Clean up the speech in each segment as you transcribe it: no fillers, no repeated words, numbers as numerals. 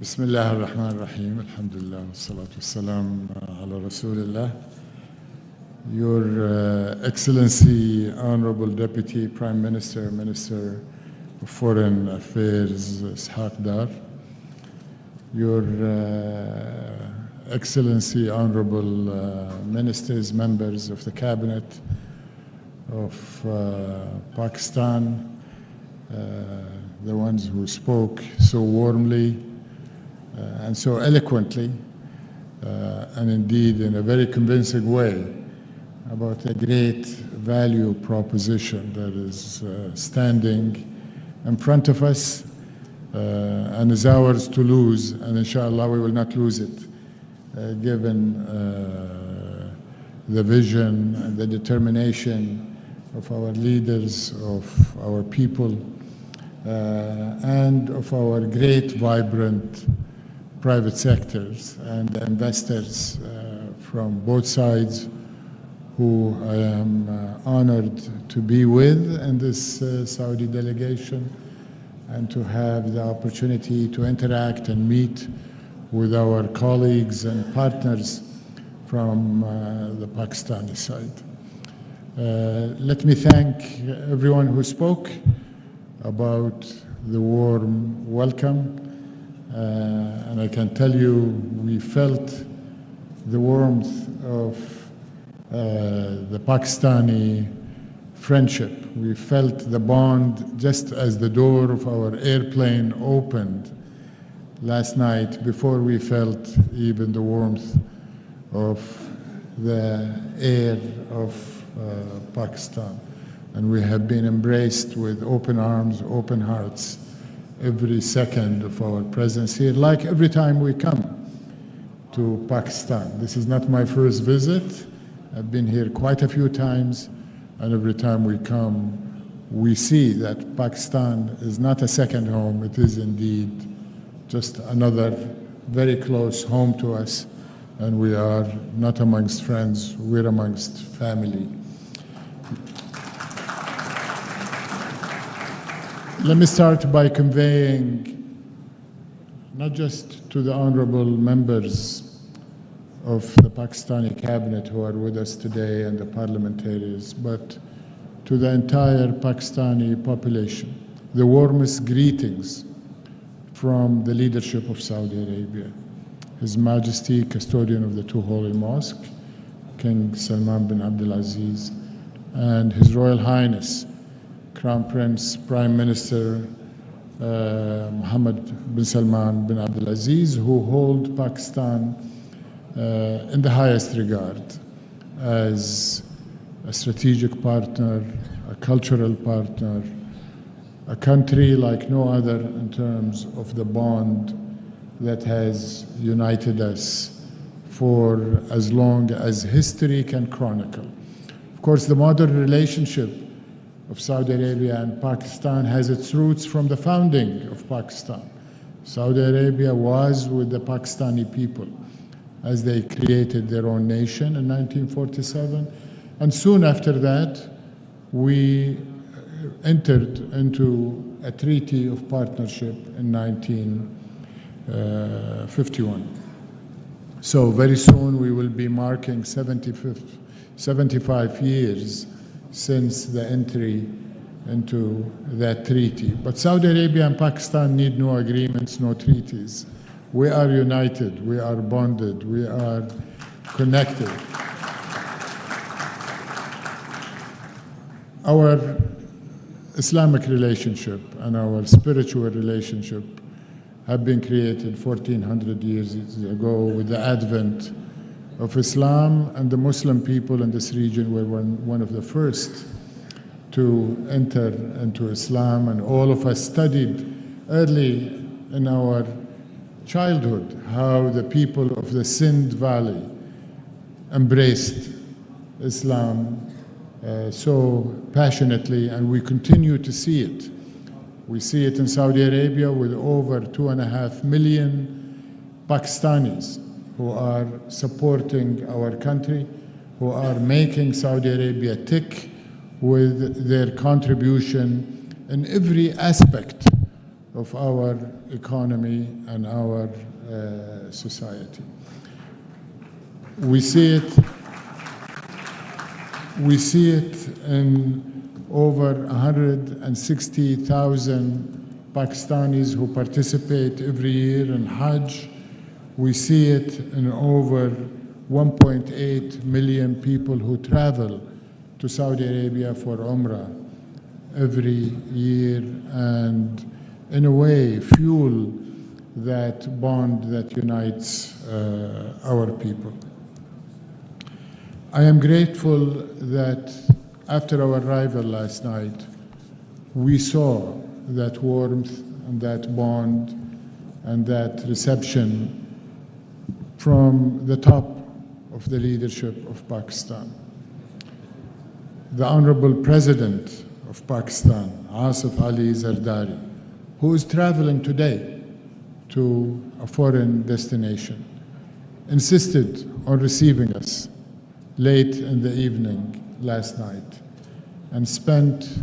بسم الله الرحمن الرحيم الحمد لله والصلاة والسلام على رسول الله. Your Excellency, Honorable Deputy Prime Minister, Minister of Foreign Affairs, Ishaq Dar. Your Excellency, Honorable Ministers, members of the Cabinet of Pakistan, the ones who spoke so warmly and so eloquently, and indeed in a very convincing way about a great value proposition that is standing in front of us and is ours to lose, and inshallah we will not lose it, given the vision and the determination of our leaders, of our people, and of our great, vibrant private sectors and investors from both sides, who I am honored to be with in this Saudi delegation and to have the opportunity to interact and meet with our colleagues and partners from the Pakistani side. Let me thank everyone who spoke about the warm welcome. And I can tell you, we felt the warmth of the Pakistani friendship. We felt the bond just as the door of our airplane opened last night, before we felt even the warmth of the air of Pakistan. And we have been embraced with open arms, open hearts, every second of our presence here, like every time we come to Pakistan. This is not my first visit. I've been here quite a few times, and every time we come, we see that Pakistan is not a second home. It is indeed just another very close home to us, and we are not amongst friends, we're amongst family. Let me start by conveying, not just to the honorable members of the Pakistani cabinet who are with us today and the parliamentarians, but to the entire Pakistani population, the warmest greetings from the leadership of Saudi Arabia, His Majesty, Custodian of the Two Holy Mosques, King Salman bin Abdulaziz, and His Royal Highness, Crown Prince, Prime Minister Mohammed bin Salman bin Abdulaziz, who hold Pakistan in the highest regard as a strategic partner, a cultural partner, a country like no other in terms of the bond that has united us for as long as history can chronicle. Of course, the modern relationship of Saudi Arabia and Pakistan has its roots from the founding of Pakistan. Saudi Arabia was with the Pakistani people as they created their own nation in 1947. And soon after that, we entered into a treaty of partnership in 1951. So very soon we will be marking 75 years since the entry into that treaty. But Saudi Arabia and Pakistan need no agreements, no treaties. We are united, we are bonded, we are connected. Our Islamic relationship and our spiritual relationship have been created 1400 years ago with the advent of Islam, and the Muslim people in this region were one of the first to enter into Islam, and all of us studied early in our childhood how the people of the Sindh Valley embraced Islam so passionately, and we continue to see it. We see it in Saudi Arabia with over 2.5 million Pakistanis who are supporting our country, who are making Saudi Arabia tick with their contribution in every aspect of our economy and our society. We see it in over 160,000 Pakistanis who participate every year in Hajj. We see it in over 1.8 million people who travel to Saudi Arabia for Umrah every year, and in a way fuel that bond that unites our people. I am grateful that after our arrival last night, we saw that warmth and that bond and that reception from the top of the leadership of Pakistan. The Honorable President of Pakistan, Asif Ali Zardari, who is traveling today to a foreign destination, insisted on receiving us late in the evening last night and spent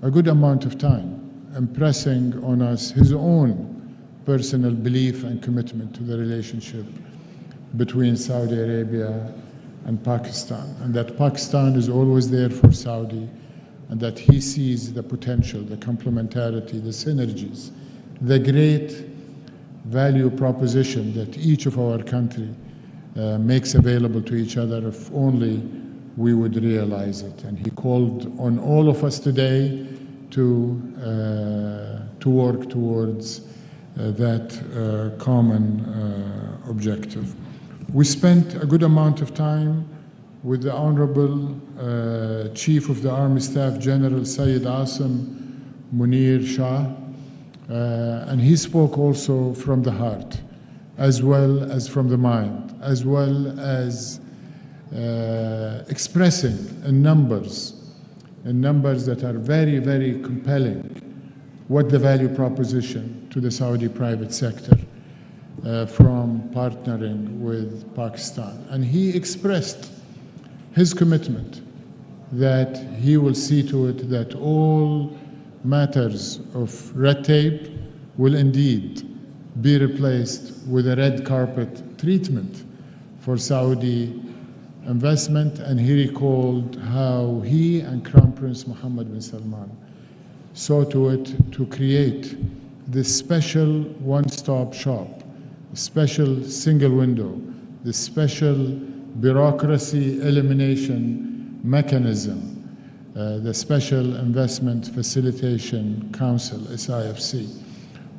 a good amount of time impressing on us his own personal belief and commitment to the relationship between Saudi Arabia and Pakistan, and that Pakistan is always there for Saudi, and that he sees the potential, the complementarity, the synergies, the great value proposition that each of our country makes available to each other if only we would realize it. And he called on all of us today to work towards that common objective. We spent a good amount of time with the Honorable Chief of the Army Staff General Sayyid Asim Munir Shah, and he spoke also from the heart, as well as from the mind, as well as expressing in numbers that are very, very compelling, what the value proposition to the Saudi private sector from partnering with Pakistan. And he expressed his commitment that he will see to it that all matters of red tape will indeed be replaced with a red carpet treatment for Saudi investment. And he recalled how he and Crown Prince Mohammed bin Salman saw to it to create this special one-stop shop, special single window, this special bureaucracy elimination mechanism, the Special Investment Facilitation Council, SIFC,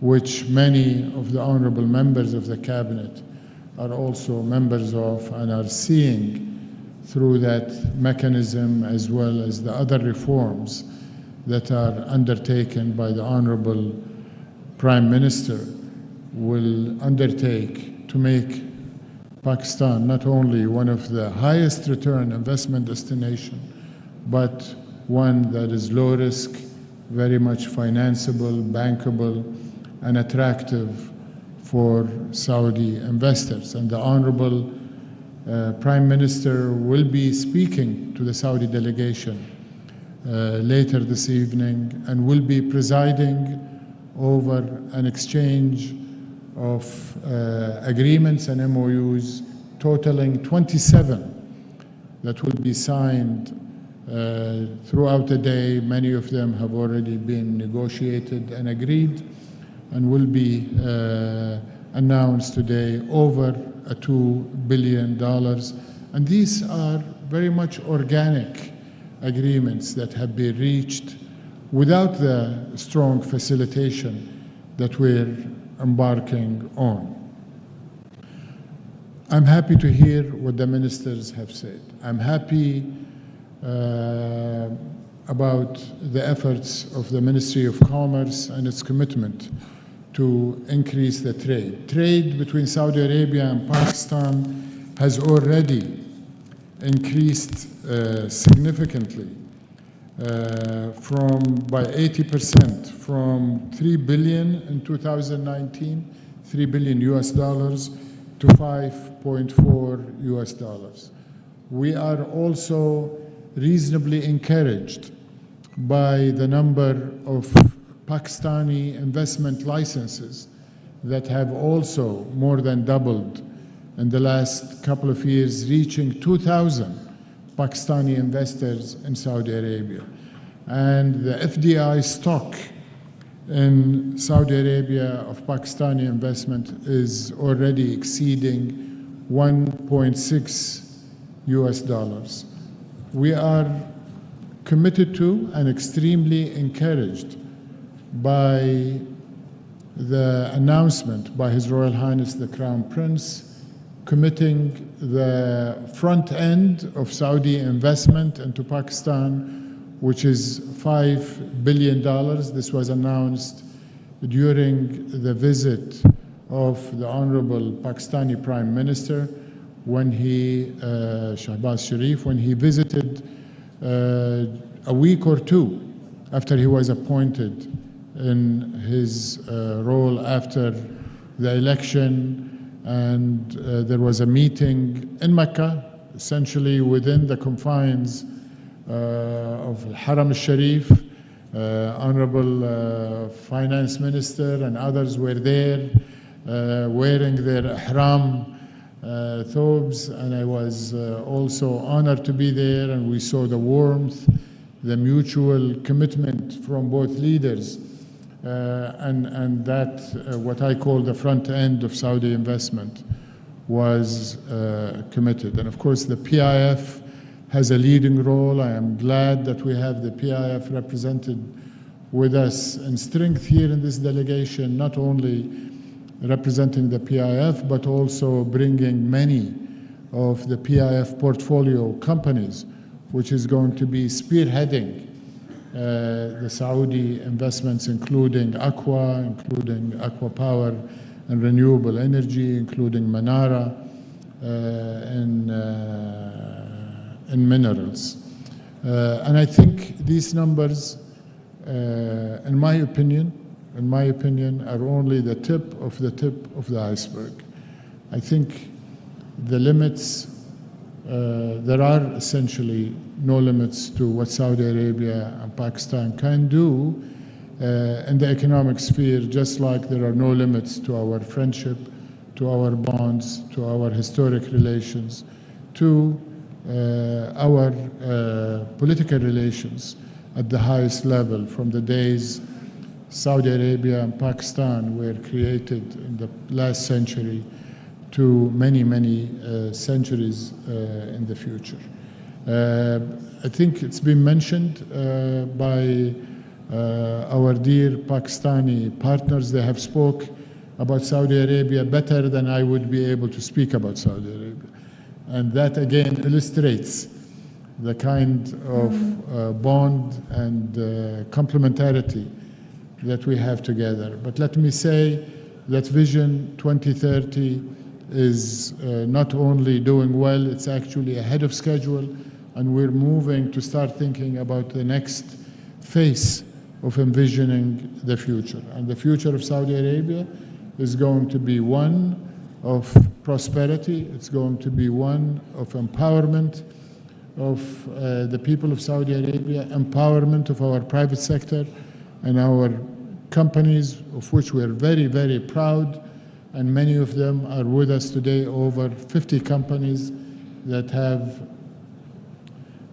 which many of the honorable members of the cabinet are also members of and are seeing through that mechanism, as well as the other reforms that are undertaken by the Honorable Prime Minister, will undertake to make Pakistan not only one of the highest return investment destination, but one that is low risk, very much financeable, bankable, and attractive for Saudi investors. And the Honorable Prime Minister will be speaking to the Saudi delegation later this evening, and will be presiding over an exchange of agreements and MOUs totaling 27 that will be signed throughout the day. Many of them have already been negotiated and agreed, and will be announced today, over $2 billion. And these are very much organic agreements that have been reached without the strong facilitation that we're embarking on. I'm happy to hear what the ministers have said. I'm happy about the efforts of the Ministry of Commerce and its commitment to increase the trade. Trade between Saudi Arabia and Pakistan has already increased significantly by 80%, from $3 billion in 2019, $3 billion US dollars, to $5.4 US dollars. We are also reasonably encouraged by the number of Pakistani investment licenses that have also more than doubled in the last couple of years, reaching 2,000 Pakistani investors in Saudi Arabia. And the FDI stock in Saudi Arabia of Pakistani investment is already exceeding $1.6 US. We are committed to and extremely encouraged by the announcement by His Royal Highness the Crown Prince committing the front end of Saudi investment into Pakistan, which is $5 billion. This was announced during the visit of the Honorable Pakistani Prime Minister when he, Shahbaz Sharif, when he visited a week or two after he was appointed in his role after the election. And there was a meeting in Mecca, essentially within the confines of Haram al-Sharif. Honorable Finance Minister and others were there wearing their ihram thobes, and I was also honored to be there, and we saw the warmth, the mutual commitment from both leaders, and that what I call the front end of Saudi investment was committed. And of course the PIF has a leading role. I am glad that we have the PIF represented with us in strength here in this delegation, not only representing the PIF, but also bringing many of the PIF portfolio companies, which is going to be spearheading the Saudi investments, including Aqua Power and renewable energy, including Manara and minerals. And I think these numbers, in my opinion, are only the tip of the iceberg. I think the limits, there are essentially no limits to what Saudi Arabia and Pakistan can do in the economic sphere, just like there are no limits to our friendship, to our bonds, to our historic relations, to our political relations at the highest level, from the days Saudi Arabia and Pakistan were created in the last century to many, many centuries in the future. I think it's been mentioned by our dear Pakistani partners. They have spoke about Saudi Arabia better than I would be able to speak about Saudi Arabia. And that again illustrates the kind of bond and complementarity that we have together. But let me say that Vision 2030 is not only doing well, it's actually ahead of schedule, and we're moving to start thinking about the next phase of envisioning the future. And the future of Saudi Arabia is going to be one of prosperity, it's going to be one of empowerment of the people of Saudi Arabia, empowerment of our private sector and our companies, of which we are very, very proud, and many of them are with us today, over 50 companies that have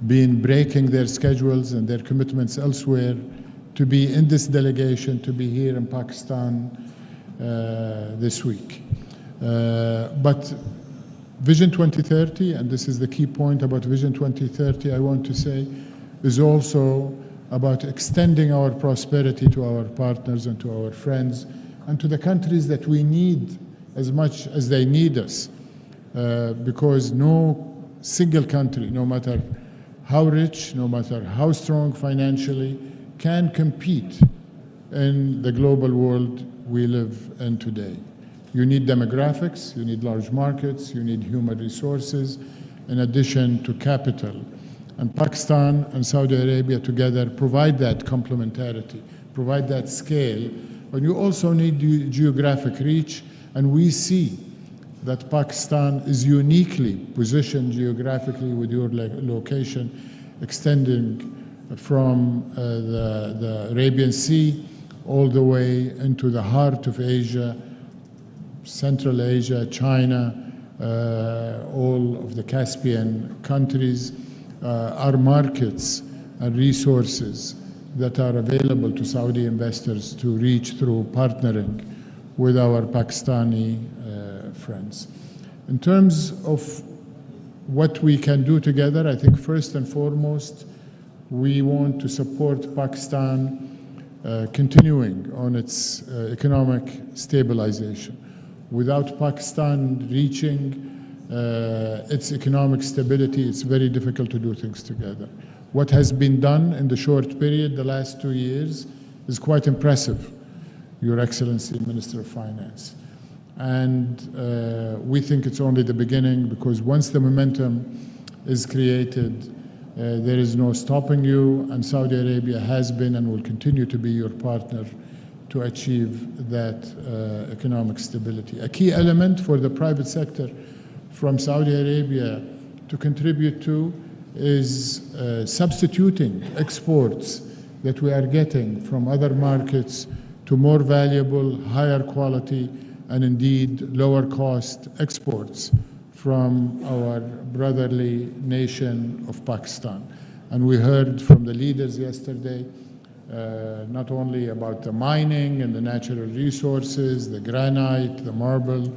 been breaking their schedules and their commitments elsewhere to be in this delegation, to be here in Pakistan this week. But Vision 2030, and this is the key point about Vision 2030, I want to say, is also about extending our prosperity to our partners and to our friends and to the countries that we need as much as they need us. Because no single country, no matter how rich, no matter how strong financially, can compete in the global world we live in today. You need demographics, you need large markets, you need human resources, in addition to capital. And Pakistan and Saudi Arabia together provide that complementarity, provide that scale. But you also need geographic reach, and we see that Pakistan is uniquely positioned geographically with your location extending from the Arabian Sea all the way into the heart of Asia, Central Asia, China, all of the Caspian countries are markets and resources that are available to Saudi investors to reach through partnering with our Pakistani friends. In terms of what we can do together, I think first and foremost, we want to support Pakistan continuing on its economic stabilization. Without Pakistan reaching its economic stability, it's very difficult to do things together. What has been done in the short period, the last 2 years, is quite impressive, Your Excellency, Minister of Finance. And we think it's only the beginning, because once the momentum is created, there is no stopping you, and Saudi Arabia has been and will continue to be your partner to achieve that economic stability. A key element for the private sector from Saudi Arabia to contribute to is substituting exports that we are getting from other markets to more valuable, higher quality, and indeed lower cost exports from our brotherly nation of Pakistan. And we heard from the leaders yesterday not only about the mining and the natural resources, the granite, the marble,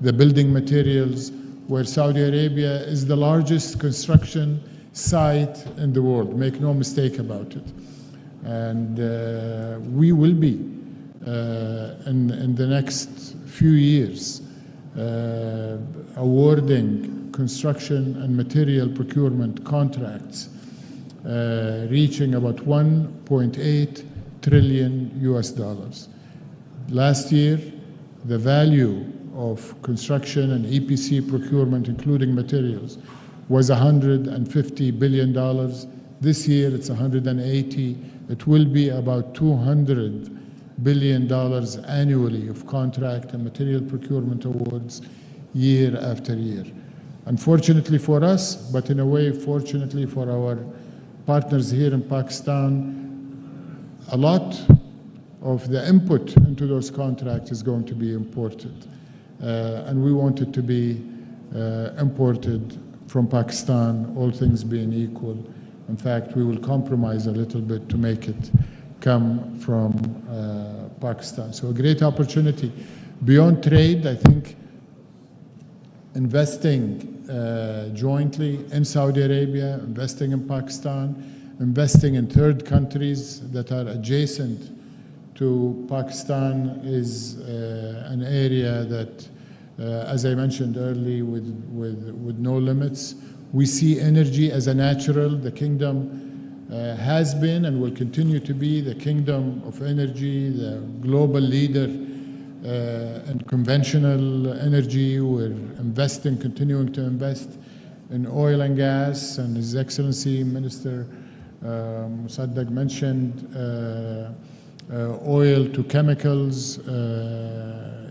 the building materials, where Saudi Arabia is the largest construction site in the world, make no mistake about it. And we will be, in the next few years, awarding construction and material procurement contracts reaching about $1.8 trillion. Last year, the value of construction and EPC procurement, including materials, was $150 billion. This year, it's 180. It will be about $200 billion annually of contract and material procurement awards year after year. Unfortunately for us, but in a way, fortunately for our partners here in Pakistan, a lot of the input into those contracts is going to be imported. And we want it to be imported from Pakistan, all things being equal. In fact, we will compromise a little bit to make it come from Pakistan. So a great opportunity. Beyond trade, I think investing jointly in Saudi Arabia, investing in Pakistan, investing in third countries that are adjacent to Pakistan is an area that, as I mentioned earlier, with no limits. We see energy as a natural. The kingdom has been and will continue to be the kingdom of energy, the global leader in conventional energy. We're investing, continuing to invest in oil and gas, and His Excellency Minister Musaddiq mentioned oil to chemicals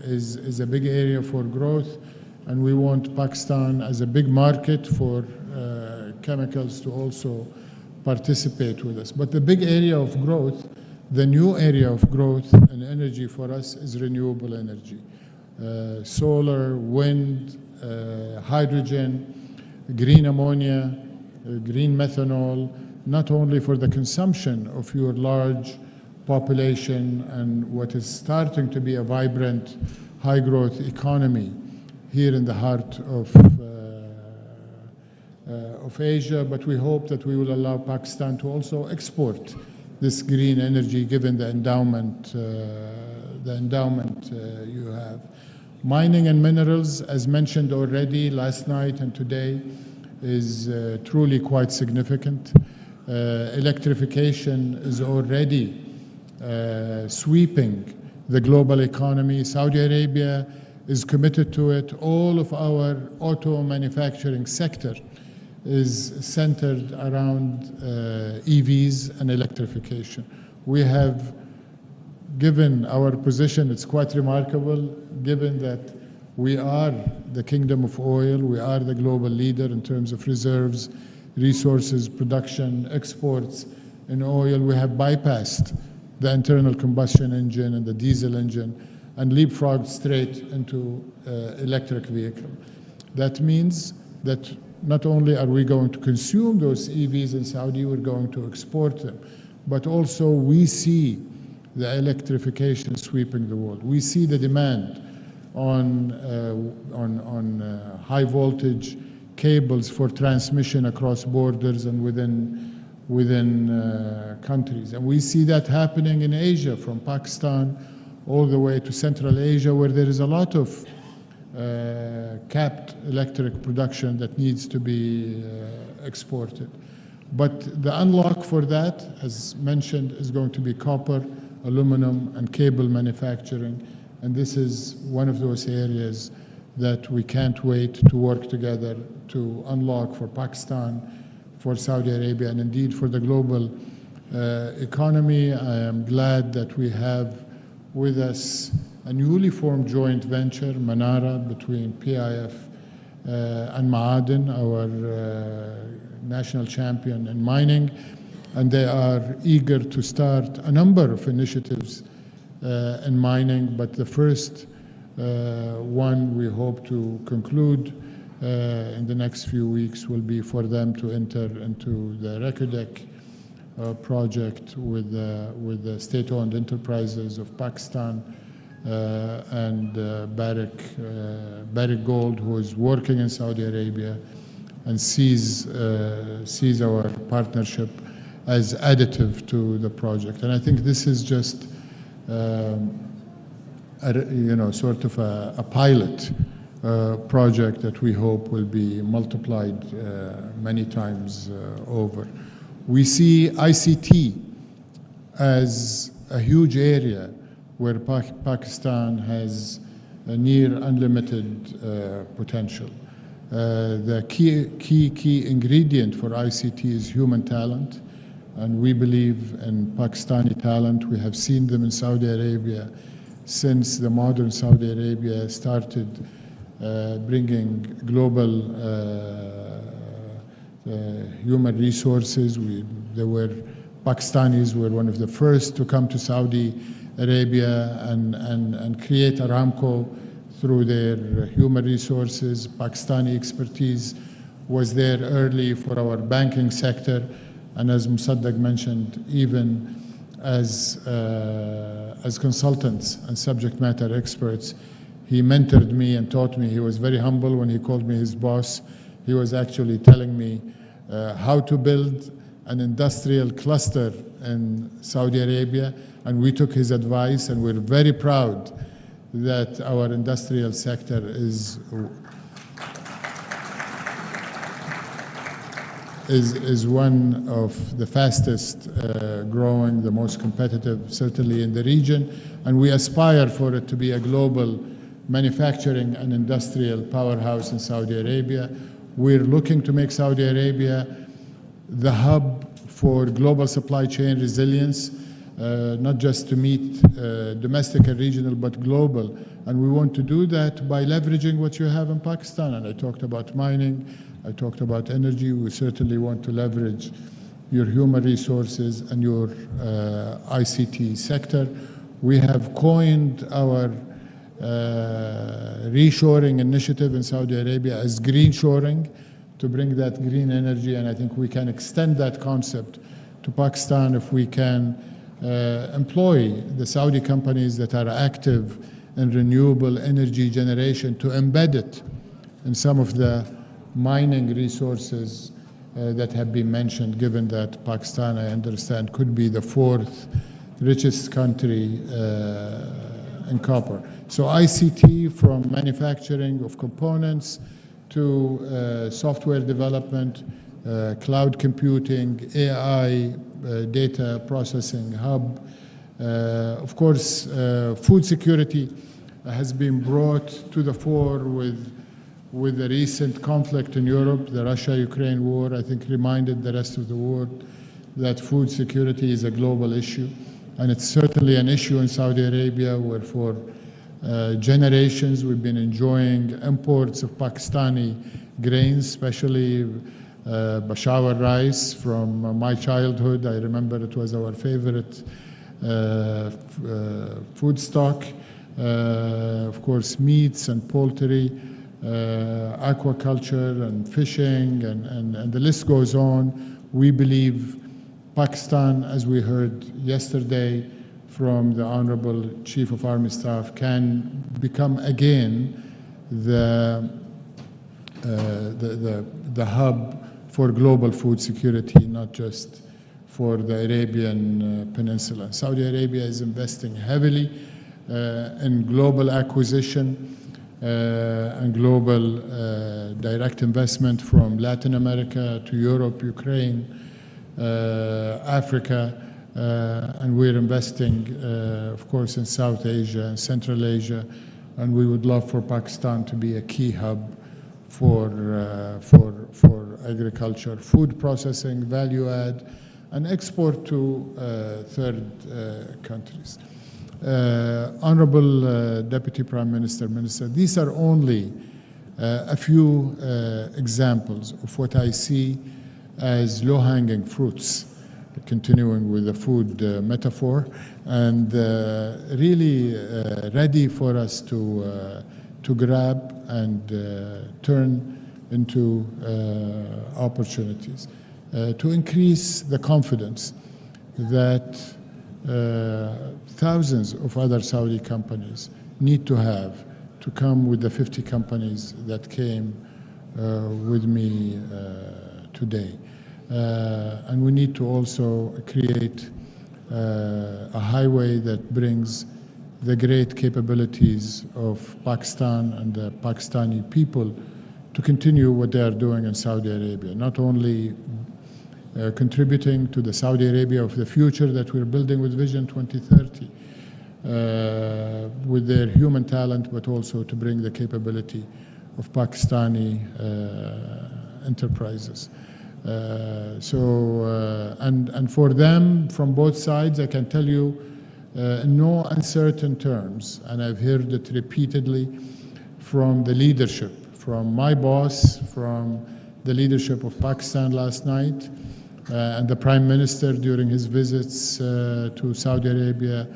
is a big area for growth, and we want Pakistan as a big market for chemicals to also participate with us. But the big area of growth, the new area of growth in energy for us is renewable energy. Solar, wind, hydrogen, green ammonia, green methanol, not only for the consumption of your large population and what is starting to be a vibrant, high-growth economy here in the heart of Asia, but we hope that we will allow Pakistan to also export this green energy, given the endowment you have. Mining and minerals, as mentioned already last night and today, is truly quite significant. Electrification is already sweeping the global economy. Saudi Arabia is committed to it. All of our auto manufacturing sector is centered around EVs and electrification. We have given our position, it's quite remarkable, given that we are the kingdom of oil, we are the global leader in terms of reserves, resources, production, exports in oil. We have bypassed the internal combustion engine and the diesel engine and leapfrogged straight into electric vehicle. That means that not only are we going to consume those EVs in Saudi, we're going to export them, but also we see the electrification sweeping the world. We see the demand on high voltage cables for transmission across borders and within countries. And we see that happening in Asia, from Pakistan all the way to Central Asia, where there is a lot of capped electric production that needs to be exported. But the unlock for that, as mentioned, is going to be copper, aluminum, and cable manufacturing. And this is one of those areas that we can't wait to work together to unlock for Pakistan, for Saudi Arabia, and indeed for the global economy. I am glad that we have with us a newly formed joint venture, Manara, between PIF and Ma'aden, our national champion in mining, and they are eager to start a number of initiatives in mining, but the first one we hope to conclude in the next few weeks will be for them to enter into the Reko Diq project with the state-owned enterprises of Pakistan and Barrick Gold, who is working in Saudi Arabia and sees our partnership as additive to the project. And I think this is just sort of a pilot project that we hope will be multiplied many times over. We see ICT as a huge area where Pakistan has a near unlimited potential. The key ingredient for ICT is human talent, and we believe in Pakistani talent. We have seen them in Saudi Arabia since the modern Saudi Arabia started bringing global human resources. Pakistanis were one of the first to come to Saudi Arabia and create Aramco through their human resources. Pakistani expertise was there early for our banking sector, and as Musaddiq mentioned, even as consultants and subject matter experts. He mentored me and taught me. He was very humble when he called me his boss. He was actually telling me how to build an industrial cluster in Saudi Arabia, and we took his advice, and we're very proud that our industrial sector is one of the fastest growing, the most competitive, certainly in the region, and we aspire for it to be a global manufacturing and industrial powerhouse in Saudi Arabia. We're looking to make Saudi Arabia the hub for global supply chain resilience, not just to meet domestic and regional, but global. And we want to do that by leveraging what you have in Pakistan. And I talked about mining, I talked about energy. We certainly want to leverage your human resources and your ICT sector. We have coined our reshoring initiative in Saudi Arabia as green shoring, to bring that green energy, and I think we can extend that concept to Pakistan if we can employ the Saudi companies that are active in renewable energy generation to embed it in some of the mining resources that have been mentioned, given that Pakistan, I understand, could be the fourth richest country in copper. So ICT, from manufacturing of components to software development, cloud computing, AI, data processing hub. Of course, food security has been brought to the fore with the recent conflict in Europe. The Russia-Ukraine war, I think, reminded the rest of the world that food security is a global issue. And it's certainly an issue in Saudi Arabia, where for generations we've been enjoying imports of Pakistani grains, especially Peshawar rice from my childhood. I remember it was our favorite food stock, of course, meats and poultry, aquaculture and fishing, and the list goes on. We believe Pakistan, as we heard yesterday from the Honorable Chief of Army Staff, can become again the hub for global food security, not just for the Arabian Peninsula. Saudi Arabia is investing heavily in global acquisition and global direct investment from Latin America to Europe, Ukraine, Africa, and we're investing, of course, in South Asia and Central Asia, and we would love for Pakistan to be a key hub for agriculture, food processing, value add, and export to third countries. Honorable Deputy Prime Minister, Minister, these are only a few examples of what I see as low-hanging fruits, continuing with the food metaphor, and really ready for us to grab and turn into opportunities, to increase the confidence that thousands of other Saudi companies need to have to come with the 50 companies that came with me today. And we need to also create a highway that brings the great capabilities of Pakistan and the Pakistani people to continue what they are doing in Saudi Arabia, not only contributing to the Saudi Arabia of the future that we're building with Vision 2030, with their human talent, but also to bring the capability of Pakistani enterprises. And for them, from both sides, I can tell you, in no uncertain terms, and I've heard it repeatedly from the leadership, from my boss, from the leadership of Pakistan last night, and the Prime Minister during his visits to Saudi Arabia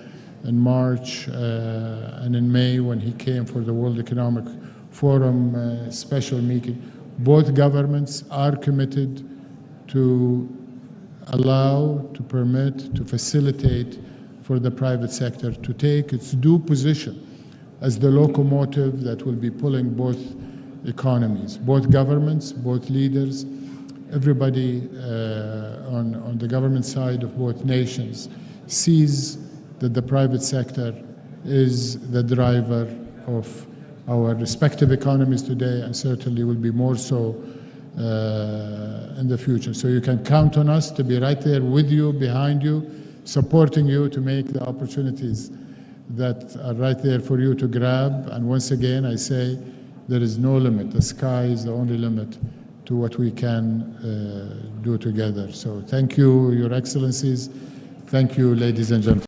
in March and in May when he came for the World Economic Forum special meeting. Both governments are committed to allow, to permit, to facilitate for the private sector to take its due position as the locomotive that will be pulling both economies, both governments, both leaders, everybody on the government side of both nations sees that the private sector is the driver of our respective economies today, and certainly will be more so in the future. So you can count on us to be right there with you, behind you, supporting you to make the opportunities that are right there for you to grab. And once again, I say there is no limit. The sky is the only limit to what we can do together. So thank you, Your Excellencies. Thank you, ladies and gentlemen.